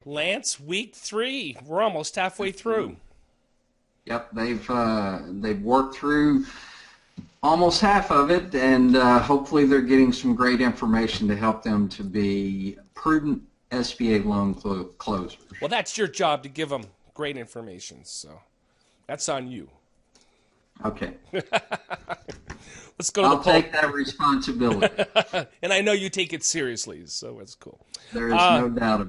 Lance, week 3. We're almost halfway through. Yep, they've worked through almost half of it, and hopefully they're getting some great information to help them to be prudent SBA loan closers. Well, that's your job to give them great information, so that's on you. Okay, Let's go to the I'll poll. take that responsibility. And I know you take it seriously, so it's cool. There is no doubt about it.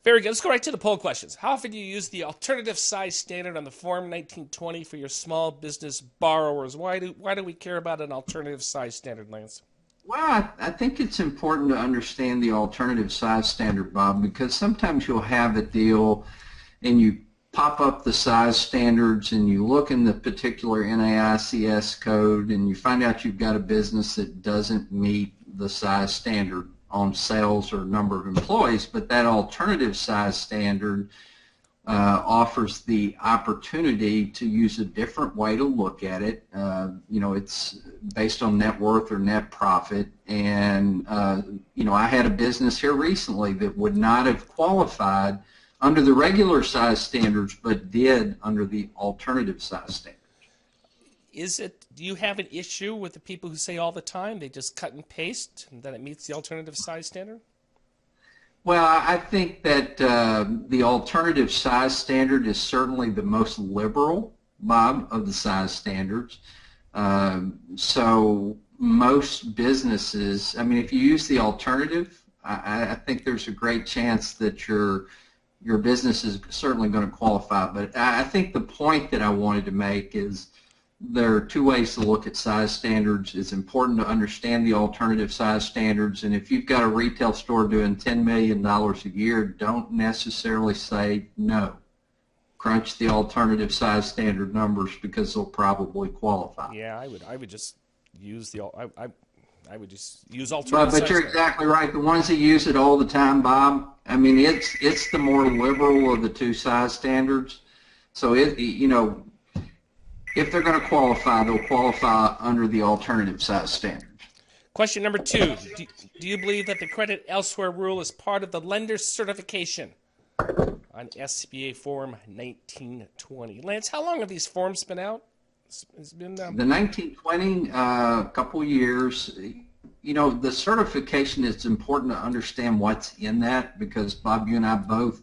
Very good. Let's go right to the poll questions. How often do you use the alternative size standard on the Form 1920 for your small business borrowers? Why do we care about an alternative size standard, Lance? Well, I think it's important to understand the alternative size standard, Bob, because sometimes you'll have a deal and you pop up the size standards and you look in the particular NAICS code and you find out you've got a business that doesn't meet the size standard on sales or number of employees, but that alternative size standard offers the opportunity to use a different way to look at it. It's based on net worth or net profit, and I had a business here recently that would not have qualified under the regular size standards, but did under the alternative size standard. Do you have an issue with the people who say all the time they just cut and paste and that it meets the alternative size standard? Well, I think that the alternative size standard is certainly the most liberal, Bob, of the size standards. So most businesses, I mean, if you use the alternative, I think there's a great chance that your business is certainly going to qualify. But I think the point that I wanted to make is there are two ways to look at size standards. It's important to understand the alternative size standards, and if you've got a retail store doing $10 million a year, don't necessarily say no. Crunch the alternative size standard numbers because they'll probably qualify. Yeah, I would just use I would just use alternative But size you're standard. exactly right. The ones that use it all the time, Bob, I mean, it's the more liberal of the two size standards. So if they're going to qualify, they'll qualify under the alternative size standards. Question number 2. Do you believe that the credit elsewhere rule is part of the lender's certification on SBA Form 1920? Lance, how long have these forms been out? It's been The 1920, couple years. The certification, is important to understand what's in that because, Bob, you and I both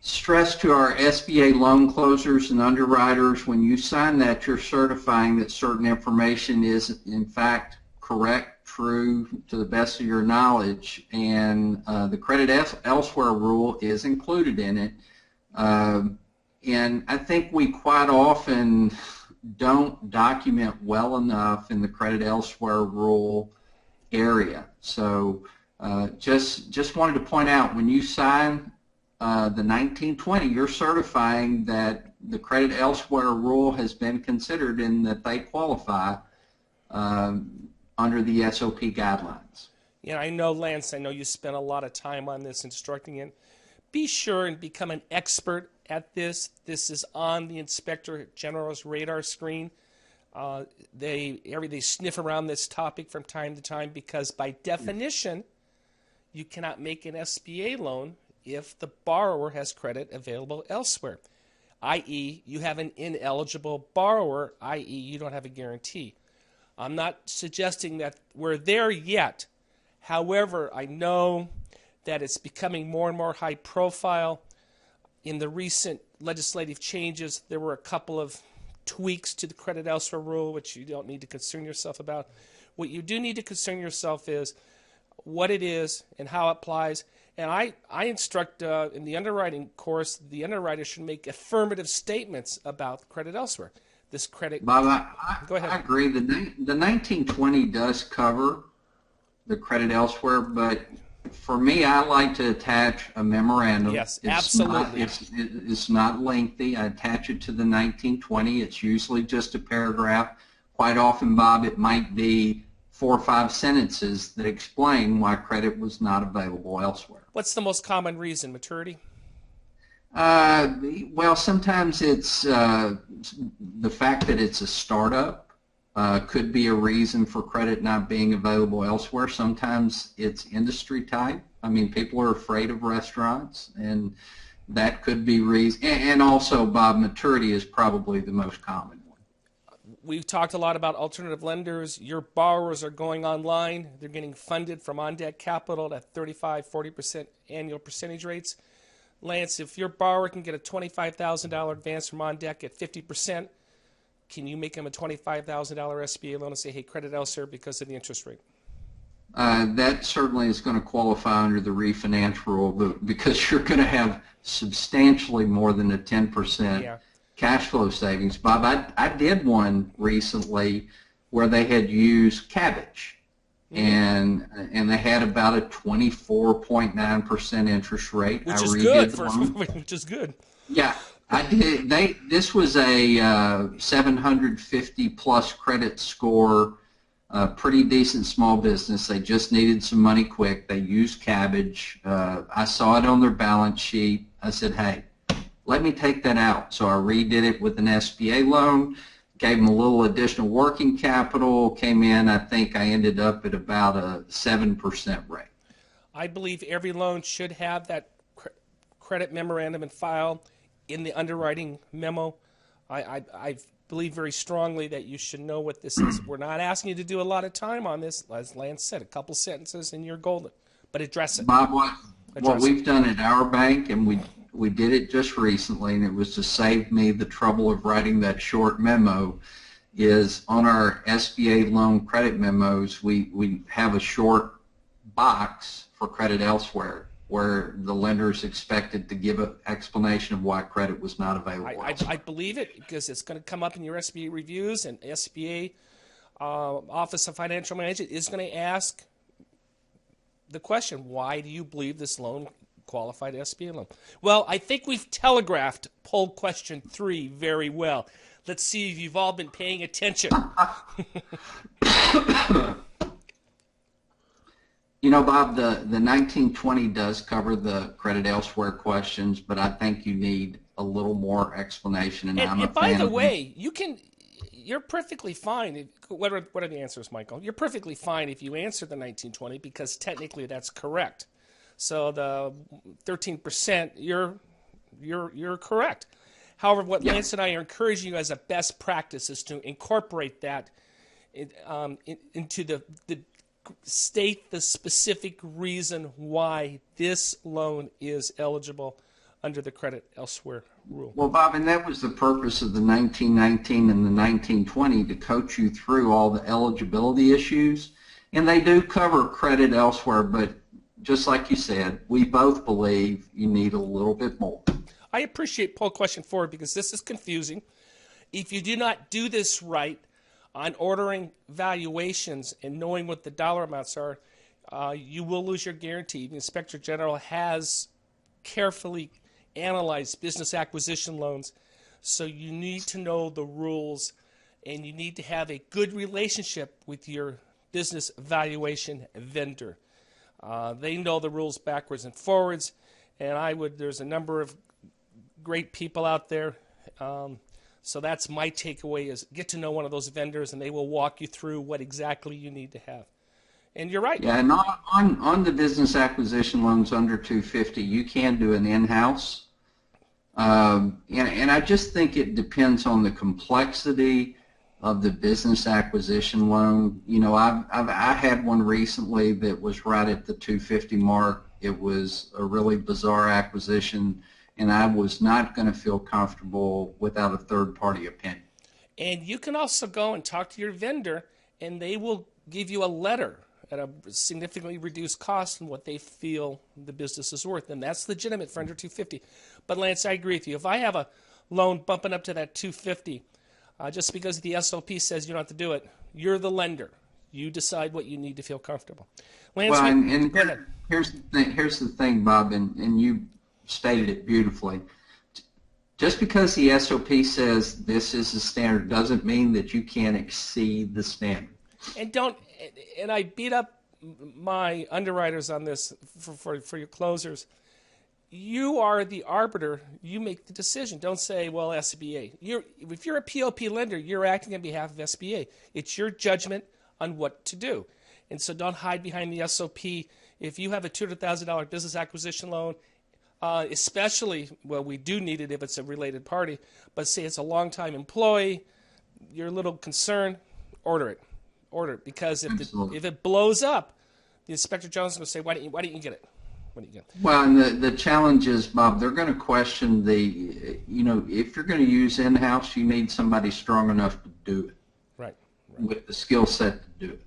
stress to our SBA loan closers and underwriters, when you sign that, you're certifying that certain information is in fact correct, true, to the best of your knowledge, and the credit elsewhere rule is included in it. And I think we quite often don't document well enough in the credit elsewhere rule area. So just wanted to point out, when you sign the 1920, you're certifying that the credit elsewhere rule has been considered and that they qualify under the SOP guidelines. Yeah, I know, Lance, I know you spent a lot of time on this instructing it. Be sure and become an expert at this. This is on the Inspector General's radar screen. They sniff around this topic from time to time because by definition, you cannot make an SBA loan if the borrower has credit available elsewhere, i.e. you have an ineligible borrower, i.e. you don't have a guarantee. I'm not suggesting that we're there yet. However, I know that it's becoming more and more high profile. In the recent legislative changes, there were a couple of tweaks to the credit elsewhere rule, which you don't need to concern yourself about. What you do need to concern yourself is what it is and how it applies. And I instruct in the underwriting course, the underwriter should make affirmative statements about credit elsewhere. This credit. Bob, Go ahead. I agree. The 1920 does cover the credit elsewhere, but for me, I like to attach a memorandum. Yes, absolutely. It's not lengthy. I attach it to the 1920. It's usually just a paragraph. Quite often, Bob, it might be 4 or 5 sentences that explain why credit was not available elsewhere. What's the most common reason? Maturity? Well, sometimes it's the fact that it's a startup could be a reason for credit not being available elsewhere. Sometimes it's industry type. I mean, people are afraid of restaurants, and that could be reason. And also, Bob, maturity is probably the most common one. We've talked a lot about alternative lenders. Your borrowers are going online. They're getting funded from on-deck capital at 35, 40% annual percentage rates. Lance, if your borrower can get a $25,000 advance from on-deck at 50%, can you make them a $25,000 SBA loan and say, hey, credit elsewhere because of the interest rate? That certainly is going to qualify under the refinance rule, because you're going to have substantially more than a 10% cash flow savings. Bob, I did one recently where they had used cabbage, and they had about a 24.9% interest rate. Which is good. Which is good. Yeah, I did. This was a 750 plus credit score. Pretty decent small business. They just needed some money quick. They used cabbage. I saw it on their balance sheet. I said, hey, let me take that out. So I redid it with an SBA loan, gave them a little additional working capital, came in. I think I ended up at about a 7% rate. I believe every loan should have that credit memorandum and file in the underwriting memo. I believe very strongly that you should know what this is. We're not asking you to do a lot of time on this. As Lance said, a couple sentences and you're golden. But address it. Bob, what we've done at our bank, and we did it just recently, and it was to save me the trouble of writing that short memo, is on our SBA loan credit memos, we have a short box for credit elsewhere, where the lender is expected to give an explanation of why credit was not available. I believe it, because it's going to come up in your SBA reviews, and SBA Office of Financial Management is going to ask the question, why do you believe this loan qualified SBA loan? Well, I think we've telegraphed poll question 3 very well. Let's see if you've all been paying attention. You know, Bob, the 1920 does cover the credit elsewhere questions, but I think you need a little more explanation. And by the way, you're perfectly fine. What are the answers, Michael? You're perfectly fine if you answer the 1920, because technically that's correct. So the 13%, you're correct. However, what Lance and I are encouraging you as a best practice is to incorporate that into the state the specific reason why this loan is eligible under the credit elsewhere rule. Well, Bob, and that was the purpose of the 1919 and the 1920, to coach you through all the eligibility issues. And they do cover credit elsewhere, but just like you said, we both believe you need a little bit more. I appreciate poll question 4, because this is confusing. If you do not do this right on ordering valuations and knowing what the dollar amounts are, you will lose your guarantee. The Inspector General has carefully analyzed business acquisition loans, so you need to know the rules, and you need to have a good relationship with your business valuation vendor. They know the rules backwards and forwards, and there's a number of great people out there. So that's my takeaway, is get to know one of those vendors, and they will walk you through what exactly you need to have. And you're right. Yeah, and on the business acquisition loans under 250, you can do an in-house. And I just think it depends on the complexity of the business acquisition loan. You know, I had one recently that was right at the 250 mark. It was a really bizarre acquisition, and I was not going to feel comfortable without a third-party opinion. And you can also go and talk to your vendor, and they will give you a letter at a significantly reduced cost on what they feel the business is worth, and that's legitimate for under 250. But Lance, I agree with you. If I have a loan bumping up to that 250, just because the SOP says you don't have to do it, you're the lender. You decide what you need to feel comfortable. Lance, well, go ahead. Here's the thing, Bob, and you stated it beautifully. Just because the SOP says this is the standard doesn't mean that you can't exceed the standard. And I beat up my underwriters on this for your closers. You are the arbiter. You make the decision. Don't say, well, SBA. If you're a POP lender, you're acting on behalf of SBA. It's your judgment on what to do. And so don't hide behind the SOP if you have a $200,000 business acquisition loan, especially, well, we do need it if it's a related party, but say it's a long-time employee, you're a little concerned, order it. Order it, because if it blows up, the Inspector General is going to say, why didn't you get it? Why didn't you get it? Well, and the challenge is, Bob, they're going to question if you're going to use in-house, you need somebody strong enough to do it. Right. With the skill set to do it.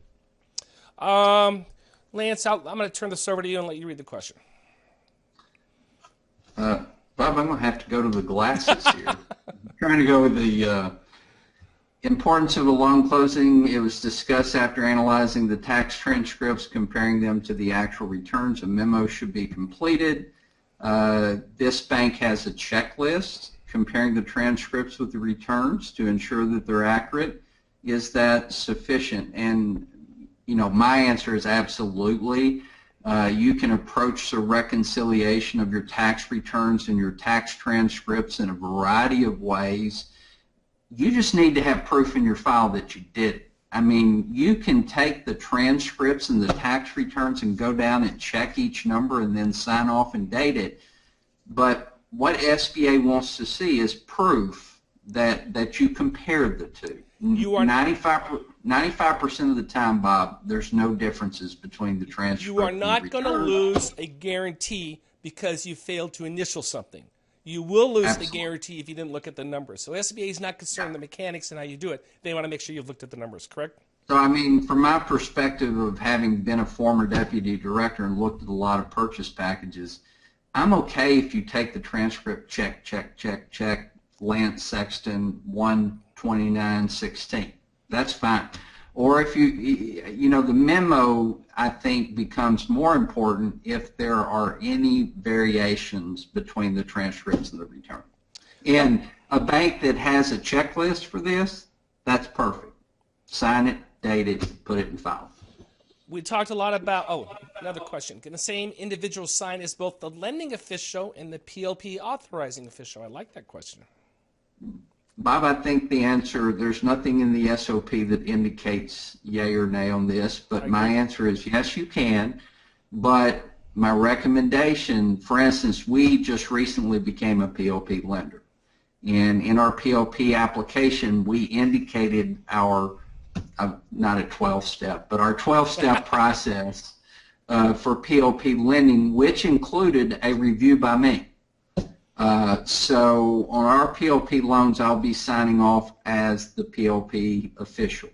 Lance, I'm going to turn this over to you and let you read the question. Bob, I'm going to have to go to the glasses here. I'm trying to go with the importance of a loan closing. It was discussed after analyzing the tax transcripts, comparing them to the actual returns. A memo should be completed. This bank has a checklist comparing the transcripts with the returns to ensure that they're accurate. Is that sufficient? And, my answer is absolutely. You can approach the reconciliation of your tax returns and your tax transcripts in a variety of ways. You just need to have proof in your file that you did it. I mean, you can take the transcripts and the tax returns and go down and check each number and then sign off and date it. But what SBA wants to see is proof that you compared the two. You are 95% of the time, Bob, there's no differences between the transcript. You are not going to lose a guarantee because you failed to initial something. You will lose the guarantee if you didn't look at the numbers. So SBA is not concerned with the mechanics and how you do it. They want to make sure you've looked at the numbers, correct? So, I mean, from my perspective of having been a former deputy director and looked at a lot of purchase packages, I'm okay if you take the transcript, check, Lance Sexton 12916. That's fine. Or if the memo, I think, becomes more important if there are any variations between the transcripts and the return. And a bank that has a checklist for this, that's perfect. Sign it, date it, put it in file. We talked a lot about, another question. Can the same individual sign as both the lending official and the PLP authorizing official? I like that question. Bob, I think the answer, there's nothing in the SOP that indicates yay or nay on this, but my answer is yes, you can. But my recommendation, for instance, we just recently became a PLP lender. And in our PLP application, we indicated our, not a 12-step, but our 12-step process for PLP lending, which included a review by me. So on our PLP loans, I'll be signing off as the PLP official.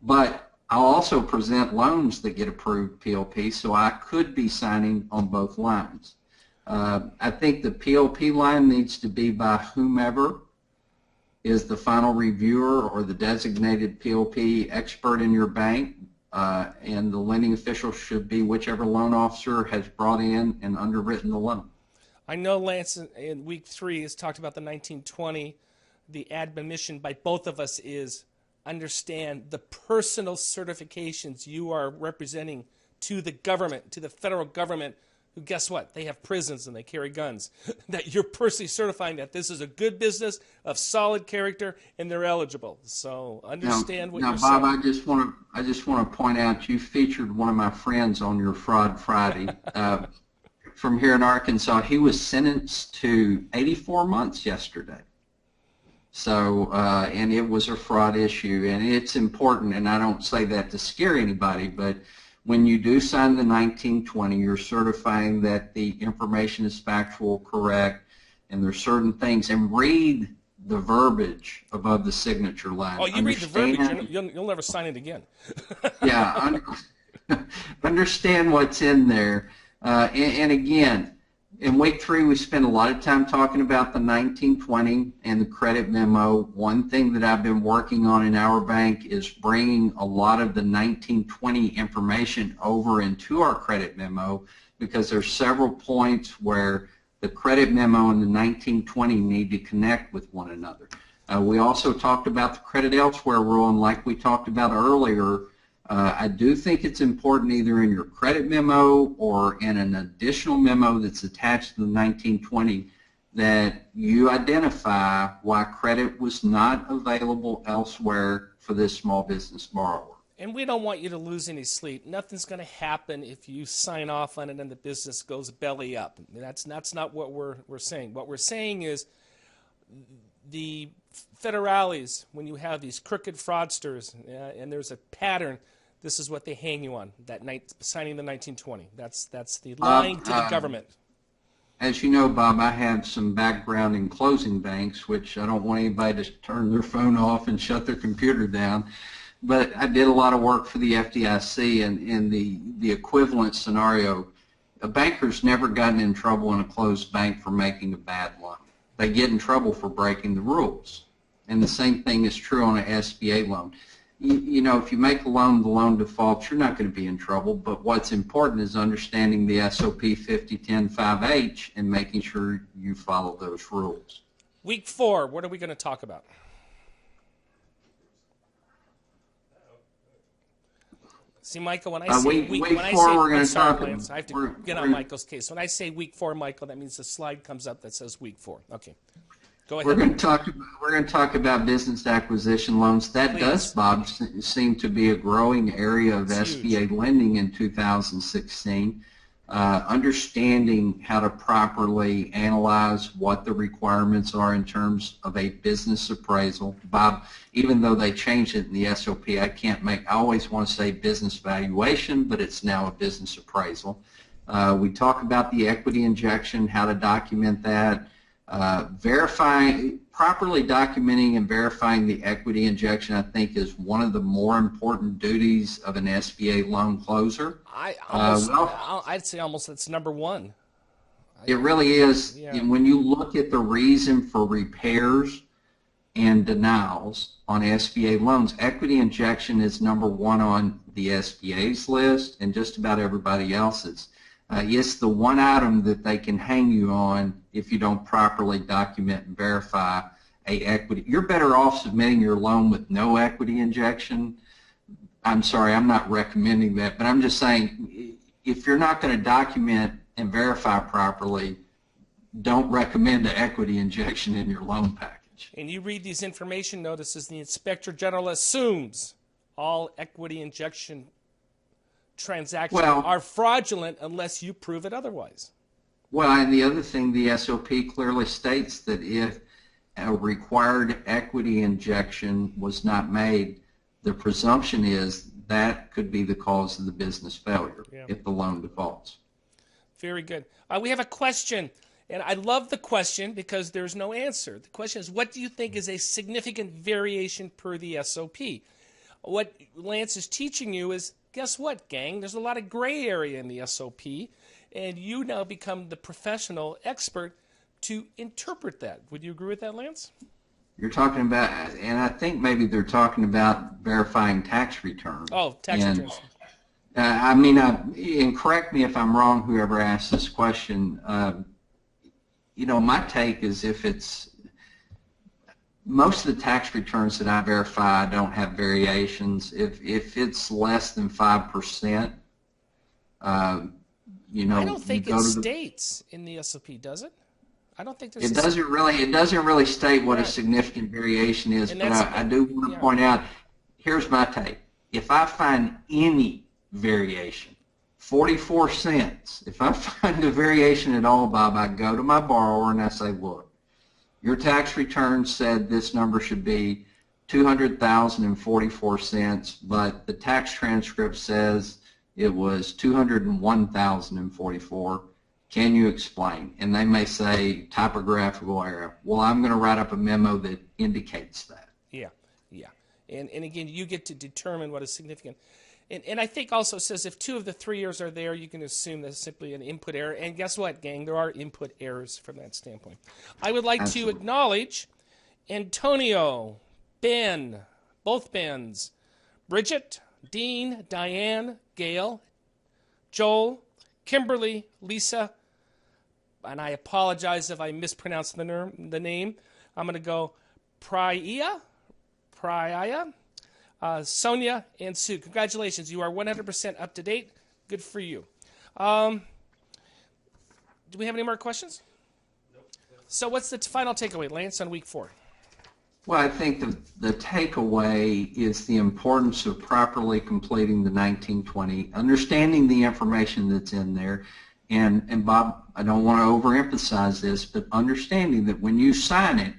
But I'll also present loans that get approved PLP, so I could be signing on both lines. I think the PLP line needs to be by whomever is the final reviewer or the designated PLP expert in your bank, and the lending official should be whichever loan officer has brought in and underwritten the loan. I know Lance in week 3 has talked about the 1920. The admonition by both of us is understand the personal certifications you are representing to the government, to the federal government, who, guess what? They have prisons and they carry guns. That you're personally certifying that this is a good business of solid character and they're eligible. So understand what you're saying. Now, Bob, I just want to point out you featured one of my friends on your Fraud Friday. From here in Arkansas, he was sentenced to 84 months yesterday. So, and it was a fraud issue, and it's important, and I don't say that to scare anybody, but when you do sign the 1920, you're certifying that the information is factual, correct, and there's certain things, and read the verbiage above the signature line. Oh, you read the verbiage, you'll never sign it again. Yeah, understand what's in there. And again, in week 3, we spent a lot of time talking about the 1920 and the credit memo. One thing that I've been working on in our bank is bringing a lot of the 1920 information over into our credit memo, because there's several points where the credit memo and the 1920 need to connect with one another. We also talked about the credit elsewhere rule, and like we talked about earlier, I do think it's important either in your credit memo or in an additional memo that's attached to the 1920 that you identify why credit was not available elsewhere for this small business borrower. And we don't want you to lose any sleep. Nothing's going to happen if you sign off on it and the business goes belly up. That's not what we're saying. What we're saying is the federales, when you have these crooked fraudsters and there's a pattern, this is what they hang you on, that night, signing the 1920. That's the lying to the government. As you know, Bob, I have some background in closing banks, which I don't want anybody to turn their phone off and shut their computer down. But I did a lot of work for the FDIC, and in the equivalent scenario, a banker's never gotten in trouble in a closed bank for making a bad loan. They get in trouble for breaking the rules. And the same thing is true on an SBA loan. You know, if you make a loan, the loan defaults, you're not going to be in trouble. But what's important is understanding the SOP 5010-5H and making sure you follow those rules. Week 4, what are we going to talk about? See, Michael, when I say week 4, we're going to talk. Lance, I have to get on Michael's case. When I say week 4, Michael, that means the slide comes up that says week 4. Okay, go ahead. We're going to talk about business acquisition loans. That does, Bob, seem to be a growing area of SBA lending in 2016. Understanding how to properly analyze what the requirements are in terms of a business appraisal. Bob, even though they changed it in the SOP, I always want to say business valuation, but it's now a business appraisal. We talk about the equity injection, how to document that, properly documenting and verifying the equity injection, I think, is one of the more important duties of an SBA loan closer. I'd say almost that's number 1. It really is. Yeah. And when you look at the reason for repairs and denials on SBA loans, equity injection is number 1 on the SBA's list and just about everybody else's. It's the one item that they can hang you on if you don't properly document and verify a equity. You're better off submitting your loan with no equity injection. I'm sorry, I'm not recommending that, but I'm just saying if you're not going to document and verify properly, don't recommend an equity injection in your loan package. And you read these information notices, the Inspector General assumes all equity injection transactions are fraudulent unless you prove it otherwise. Well, and the other thing, the SOP clearly states that if a required equity injection was not made, the presumption is that could be the cause of the business failure if the loan defaults. Very good. We have a question, and I love the question because there's no answer. The question is, what do you think is a significant variation per the SOP? What Lance is teaching you is, guess what, gang? There's a lot of gray area in the SOP, and you now become the professional expert to interpret that. Would you agree with that, Lance? You're talking about, and I think maybe they're talking about verifying tax returns. Oh, tax returns. And correct me if I'm wrong, whoever asked this question. You know, my take is most of the tax returns that I verify don't have variations. If it's less than 5%, you know, I don't think it states in the SOP, does it? I don't think there's. It doesn't really state what a significant variation is, but I do want to point out. Here's my take: if I find any variation, 44 cents. If I find a variation at all, Bob, I go to my borrower and I say, look, your tax return said this number should be $200,044, but the tax transcript says it was $201,044. Can you explain? And they may say typographical error. Well, I'm going to write up a memo that indicates that. Yeah. And again, you get to determine what is significant. And I think also it says if 2 of the 3 years are there, you can assume that's simply an input error. And guess what, gang? There are input errors from that standpoint. I would like to acknowledge Antonio, Ben, both Bens, Bridget, Dean, Diane, Gail, Joel, Kimberly, Lisa, and I apologize if I mispronounced the name. I'm going to go Priya, Sonia, and Sue. Congratulations. You are 100% up to date. Good for you. Do we have any more questions? Nope. So what's the final takeaway, Lance, on week 4? Well, I think the takeaway is the importance of properly completing the 1920, understanding the information that's in there. And Bob, I don't want to overemphasize this, but understanding that when you sign it,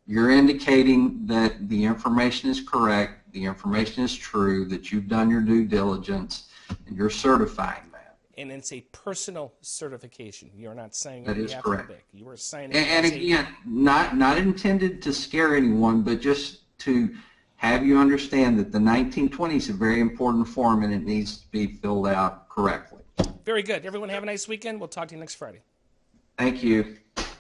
you're indicating that the information is correct, the information is true, that you've done your due diligence, and you're certifying that. And it's a personal certification. You're not signing That on is behalf correct. of the bank. You are signing And as again, not intended to scare anyone, but just to have you understand that the 1920 is a very important form and it needs to be filled out correctly. Very good. Everyone have a nice weekend. We'll talk to you next Friday. Thank you.